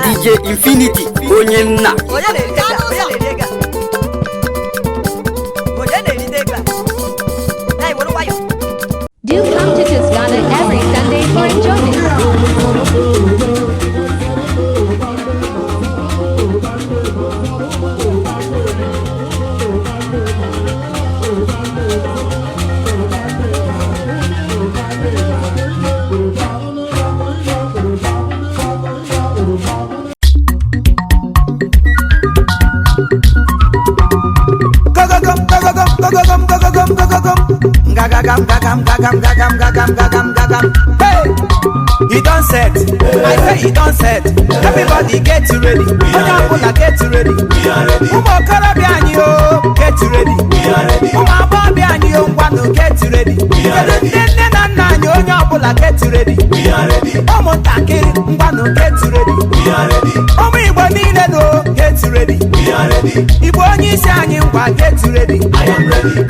DJ Infinity onye nna Do come to Tuscana every Sunday for enjoyment. Hey, he done set. I say he done set. Everybody get ready. Onya get ready. We are ready. Umo Karabiani o, get ready. We are ready. Umo Babiani o, Wano get ready. We are ready. Nene Nana Onya get ready. We are ready. Umo Takiri Wano get ready. We are ready. Umo Ibonile no get ready. We are ready. Ibonyi Sanyi Ngwa get ready. I am ready.